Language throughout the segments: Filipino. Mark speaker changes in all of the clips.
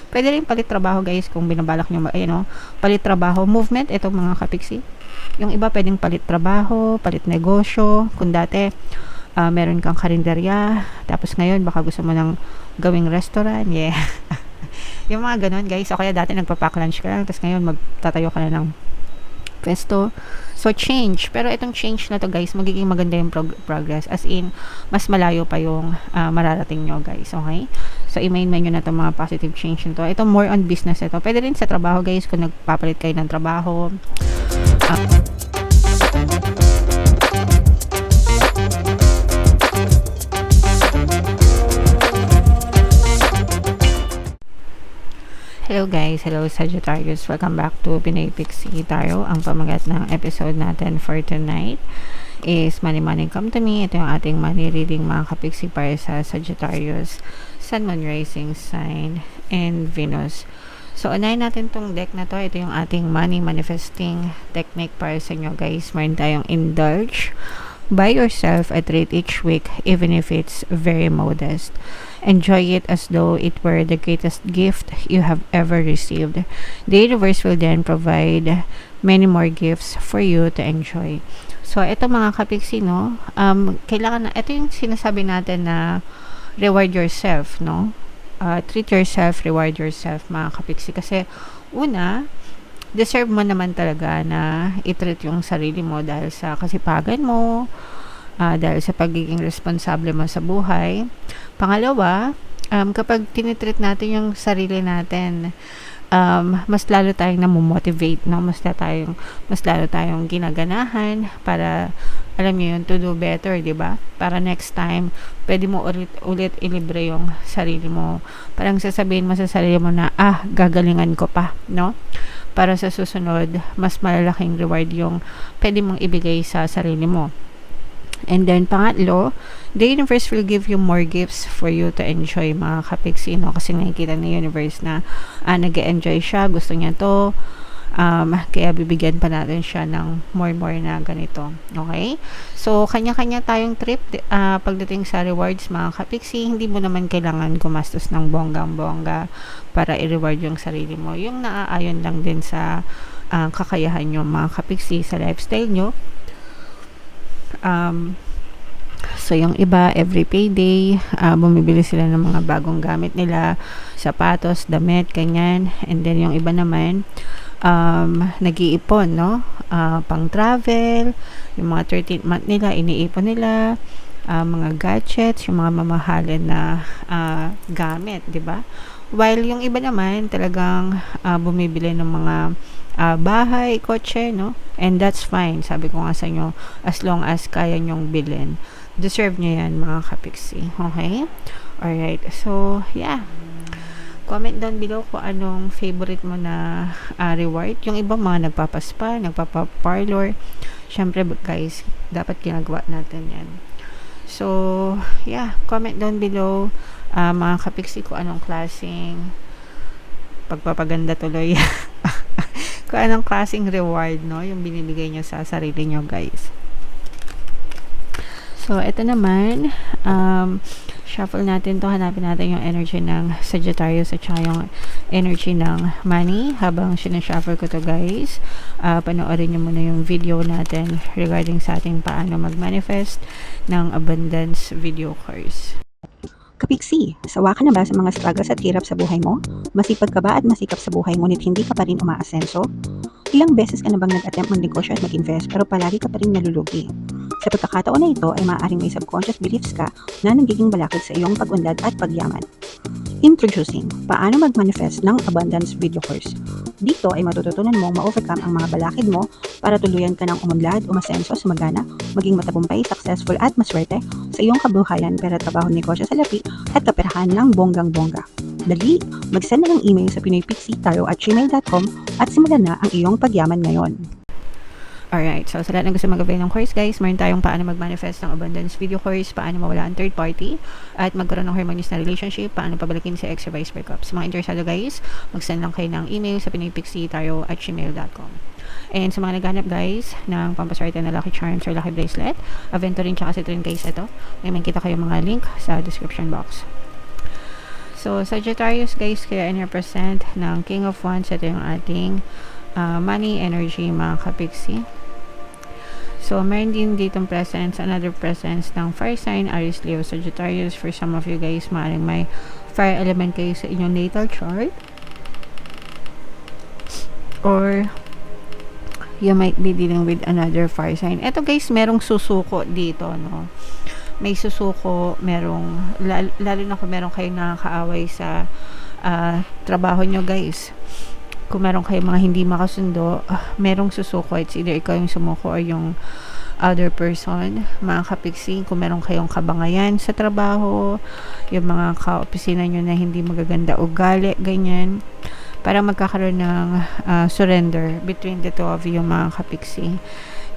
Speaker 1: Pwede rin palit trabaho guys kung binabalak nyo, ayan o, palit trabaho, movement, itong mga kapiksi. Yung iba pwedeng palit trabaho, palit negosyo, kung dati meron kang karinderya, tapos ngayon baka gusto mo ng gawing restaurant, yeah. Yung mga ganon guys, o kaya dati nagpa-pack lunch ka lang, tapos ngayon magtatayo ka na ng pesto. So, change. Pero itong change na to guys, magiging maganda yung progress. As in, mas malayo pa yung mararating nyo guys. Okay? So, i-main nyo na itong mga positive change nito. Ito more on business ito. Pwede rin sa trabaho guys, kung nagpapalit kayo ng trabaho. Hello guys, hello Sagittarius. Welcome back to Pinoy Pixie Tarot. Ang pamagat ng episode natin for tonight is Money Money Come to Me. Ito yung ating money reading mga kapixie para sa Sagittarius, Sun, Moon, Rising Sign, and Venus. So, unahin natin tong deck na to. Ito yung ating money manifesting technique para sa inyo guys. Meron tayong indulge. Buy yourself a treat each week even if it's very modest. Enjoy it as though it were the greatest gift you have ever received. The universe will then provide many more gifts for you to enjoy. So, ito mga kapiksi, no? Kailangan na, ito yung sinasabi natin na reward yourself, no? Treat yourself, reward yourself, mga kapiksi. Kasi, una, deserve mo naman talaga na i-treat yung sarili mo dahil sa kasipagan mo, dahil sa pagiging responsable mo sa buhay. Pangalawa, kapag tinitreat natin yung sarili natin, mas lalo tayong namomotivate, no? Mas lalo tayong ginaganahan para, alam niyo yun, to do better, di ba? Para next time, pwede mo ulit ilibre yung sarili mo. Parang sasabihin mo sa sarili mo na, gagalingan ko pa, no? Para sa susunod, mas malalaking reward yung pwede mong ibigay sa sarili mo. And then, pangatlo, the universe will give you more gifts for you to enjoy, mga kapiksi, no? Kasi nakikita ng universe na nag-enjoy siya, gusto niya to, kaya bibigyan pa natin siya ng more na ganito. Okay? So, kanya-kanya tayong trip pagdating sa rewards, mga kapiksi. Hindi mo naman kailangan gumastos ng bonggang-bongga para i-reward yung sarili mo. Yung naaayon lang din sa kakayahan nyo, mga kapiksi, sa lifestyle nyo. So, yung iba, every payday, bumibili sila ng mga bagong gamit nila, sapatos, damit, kanyan. And then, yung iba naman, nag-iipon, no? Pang travel, yung mga 13th month nila, iniipon nila, mga gadgets, yung mga mamahalin na gamit, di ba? While yung iba naman, talagang bumibili ng mga bahay, kotse, no? And that's fine. Sabi ko nga sa inyo, as long as kaya nyong bilhin. Deserve nyo yan, mga kapiksi. Okay? Alright. So, yeah. Comment down below kung anong favorite mo na reward. Yung iba mga nagpapaspa, nagpapaparlor. Syempre, guys, dapat ginagawa natin yan. So, yeah. Comment down below, mga kapiksi, kung anong klaseng pagpapaganda tuloy. Kung anong klaseng reward, no, yung binibigay nyo sa sarili nyo, guys. So, ito naman, shuffle natin to, hanapin natin yung energy ng Sagittarius at saka yung energy ng money. Habang sinashuffle ko to, guys, panoorin nyo muna yung video natin regarding sa ating paano mag-manifest ng abundance video course.
Speaker 2: Kapiksi, sawa ka na ba sa mga struggles at hirap sa buhay mo? Masipag ka ba at masikap sa buhay ngunit hindi ka pa rin umaasenso? Ilang beses ka na bang nag-attempt mag-negosyo at mag-invest pero palagi ka pa rin nalulugi? Sa pagkakataon na ito ay maaaring may subconscious beliefs ka na nagiging balakid sa iyong pag-unlad at pagyaman. Introducing, paano mag-manifest ng abundance video course. Dito ay matututunan mong ma-overcome ang mga balakid mo para tuluyan ka ng umunlad, umasenso, sumagana, maging matagumpay, successful at maswerte sa iyong kabuhayan, pera, trabaho, negosyo, salapi at kaperahan ng bonggang-bongga. Dali, mag-send na ng email sa pinoypixie@gmail.com at simulan na ang iyong pagyaman ngayon.
Speaker 1: Alright, so sa lahat ng gusto mag-avail ng course, guys, meron tayong paano mag-manifest ng abundance video course, paano mawala ang third party, at magkaroon ng harmonious na relationship, paano pabalikin si ex or vice breakup. Sa mga interesado, guys, mag-send lang kayo ng email sa pinoypixie@gmail.com. And sa mga naghanap, guys, ng pampaswerte na lucky charms or lucky bracelet, aventurine tsaka citrine case ito, may makita kayo mga link sa description box. So, Sagittarius guys, kaya represent ng King of Wands. Ito yung ating money energy mga kapiksi. So, meron din ditong presence, another presence ng fire sign, Aries, Leo, Sagittarius. For some of you guys, maaaring may fire element kayo sa inyong natal chart. Or, you might be dealing with another fire sign. Ito guys, merong susuko dito, no? May susuko, merong, lalo na kung meron kayong nakakaaway sa trabaho nyo guys. Kung meron kayong mga hindi makasundo, merong susuko. It's either ikaw yung sumuko or yung other person. Mga kapiksi, kung meron kayong kabangayan sa trabaho, yung mga kaopisina nyo na hindi magaganda ugali, ganyan, para magkakaroon ng surrender between the two of you mga kapiksi.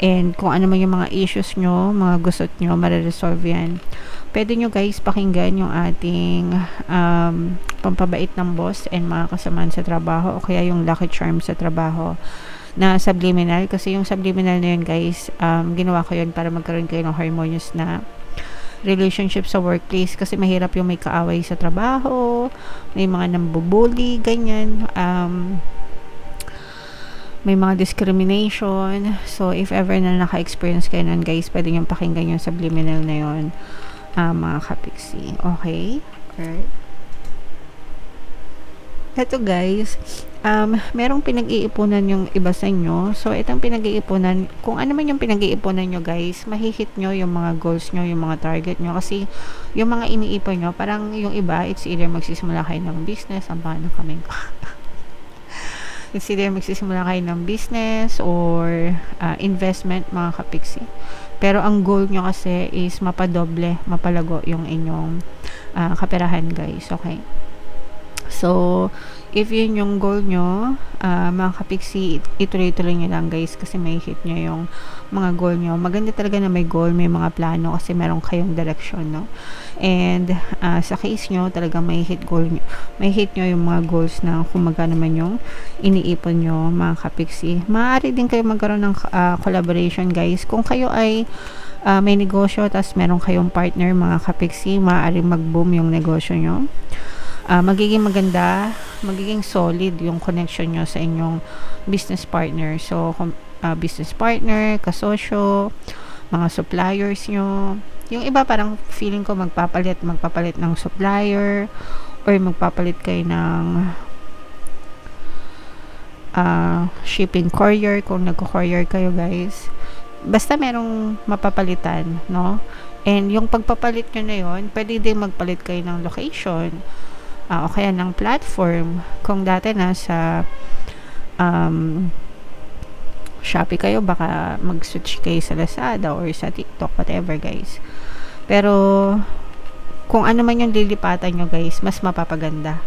Speaker 1: And kung ano man yung mga issues nyo, mga gusot nyo, mariresolve yan. Pwede nyo guys pakinggan yung ating pampabait ng boss and mga kasamaan sa trabaho o kaya yung lucky charm sa trabaho na subliminal. Kasi yung subliminal na yun guys, ginawa ko yun para magkaroon kayo ng harmonious na relationship sa workplace. Kasi mahirap yung may kaaway sa trabaho, may mga nambubuli, ganyan. May mga discrimination. So, if ever na naka-experience kayo nun, guys, pwede nyo pakinggan yung subliminal na yun, mga kapiksi. Okay? Alright. Ito, guys, merong pinag-iipunan yung iba sa inyo. So, itong pinag-iipunan, kung ano man yung pinag-iipunan nyo, guys, mahihit nyo yung mga goals nyo, yung mga target nyo. Kasi, yung mga iniipon nyo, parang yung iba, it's either magsisimula kayo ng business, ang paano kaming it's either magsisimula kayo ng business or investment mga kapiksi. Pero ang goal nyo kasi is mapadoble, mapalago yung inyong kaperahan guys. Okay. So, if yun yung goal nyo, mga kapiksi, ituloy-tuloy nyo lang guys kasi may hit nyo yung mga goal nyo. Maganda talaga na may goal, may mga plano kasi meron kayong direction, no? And sa case nyo, talaga may hit goal nyo. May hit nyo yung mga goals na kung magkano man yung iniipon nyo, mga kapiksi. Maaari din kayo magkaroon ng collaboration guys. Kung kayo ay may negosyo, tas meron kayong partner, mga kapiksi, maaari mag-boom yung negosyo nyo. Magiging maganda, magiging solid yung connection nyo sa inyong business partner. So, business partner, kasosyo, mga suppliers nyo. Yung iba parang feeling ko magpapalit ng supplier or magpapalit kayo ng shipping courier kung nagko-courier kayo guys. Basta merong mapapalitan, no? And yung pagpapalit nyo na yun, pwede din magpalit kayo ng location. O kaya ng platform. Kung dati nasa Shopee kayo, baka mag-switch kayo sa Lazada or sa TikTok, whatever guys. Pero kung ano man yung lilipatan nyo guys, mas mapapaganda.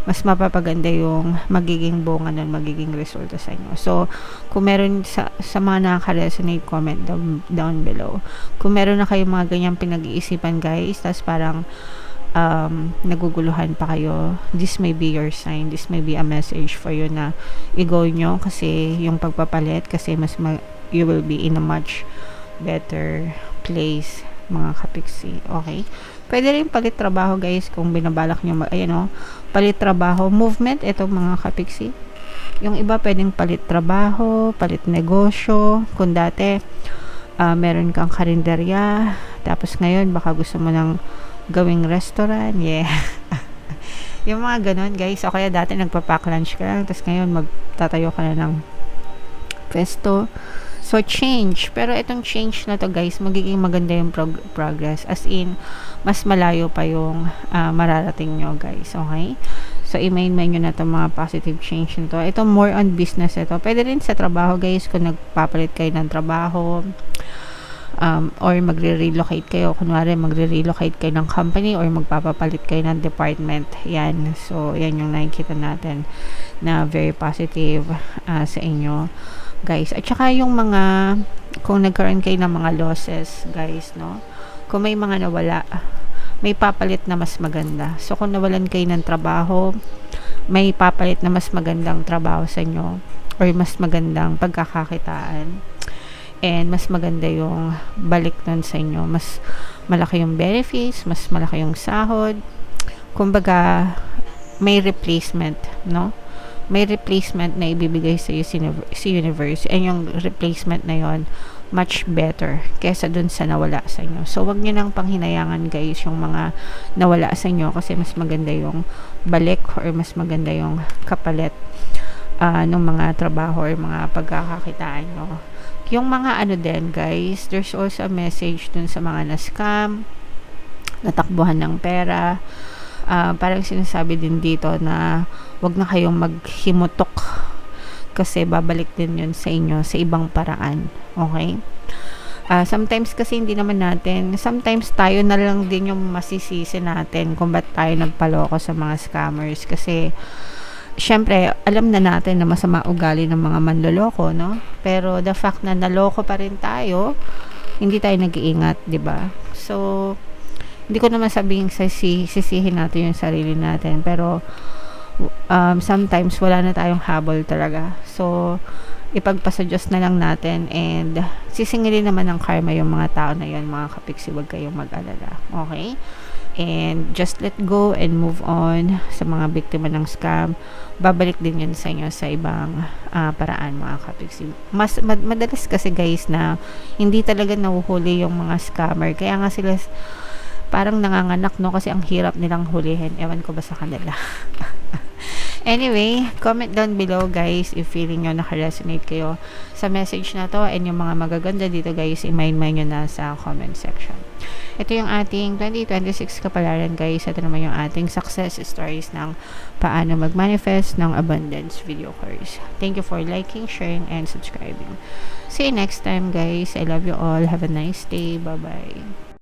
Speaker 1: Mas mapapaganda yung magiging bunga nun, magiging resulta sa inyo. So, kung meron sa mga nakaka-resonate, comment down below. Kung meron na kayong mga ganyang pinag-iisipan guys, tas parang naguguluhan pa kayo, this may be your sign, this may be a message for you na i-go nyo kasi yung pagpapalit kasi you will be in a much better place mga kapiksi. Okay, pwede rin palit trabaho guys kung binabalak nyo palit trabaho, movement, ito mga kapiksi. Yung iba pwedeng palit trabaho, palit negosyo. Kung dati meron kang karinderya, tapos ngayon baka gusto mo ng gawing restaurant, yeah. Yung mga ganon guys. O kaya dati nagpa-pack lunch ka lang, tapos ngayon magtatayo ka na ng pesto. So change, pero itong change na to guys, magiging maganda yung progress, as in mas malayo pa yung mararating nyo guys. Okay, so i-main nyo na to mga positive change nito. Ito more on business ito. Pwede rin sa trabaho guys, kung nagpapalit kayo ng trabaho, or magre-relocate kayo, kunwari magre-relocate kayo ng company or magpapapalit kayo ng department, yan. So yan yung nakikita natin na very positive sa inyo guys. At saka yung mga, kung nagkaroon kayo ng mga losses guys, no, kung may mga nawala, may papalit na mas maganda. So kung nawalan kayo ng trabaho, may papalit na mas magandang trabaho sa inyo or mas magandang pagkakakitaan. And mas maganda yung balik nun sa inyo. Mas malaki yung benefits, mas malaki yung sahod, kumbaga, may replacement, no? May replacement na ibibigay sa iyo si universe, and yung replacement na yon much better kesa dun sa nawala sa inyo. So, wag niyo nang panghinayangan guys yung mga nawala sa inyo, kasi mas maganda yung balik or mas maganda yung kapalit ng mga trabaho or mga pagkakakitaan nyo. Yung mga ano din guys, there's also a message dun sa mga na-scam, natakbuhan ng pera. Parang sinasabi din dito na wag na kayong maghimutok, kasi babalik din yun sa inyo sa ibang paraan. Okay? Sometimes kasi hindi naman natin, sometimes tayo na lang din yung masisisi natin kung ba't tayo nagpaloko sa mga scammers, kasi syempre alam na natin na masama ugali ng mga manloloko, no? Pero the fact na naloko pa rin tayo, hindi tayo nag-iingat, 'di ba? So hindi ko naman sabihing sisihin natin yung sarili natin, pero sometimes wala na tayong habol talaga. So ipagpasa Diyos na lang natin, and sisingilin naman ng karma yung mga tao na yun, mga kapiksi. Huwag kayong mag-alala, okay? And just let go and move on sa mga biktima ng scam. Babalik din yun sa inyo sa ibang paraan, mga kapiksi. Madalas kasi guys na hindi talaga nahuhuli yung mga scammer, kaya nga sila parang nanganganak, no? Kasi ang hirap nilang hulihin. Ewan ko ba sa kanila. Anyway, comment down below guys if feeling nyo naka-resonate kayo sa message na to, and yung mga magaganda dito guys, i-mind nyo na sa comment section. Ito yung ating 2026 kapalaran guys. Ito naman yung ating success stories ng paano mag-manifest ng abundance video course. Thank you for liking, sharing, and subscribing. See you next time guys. I love you all. Have a nice day. Bye-bye.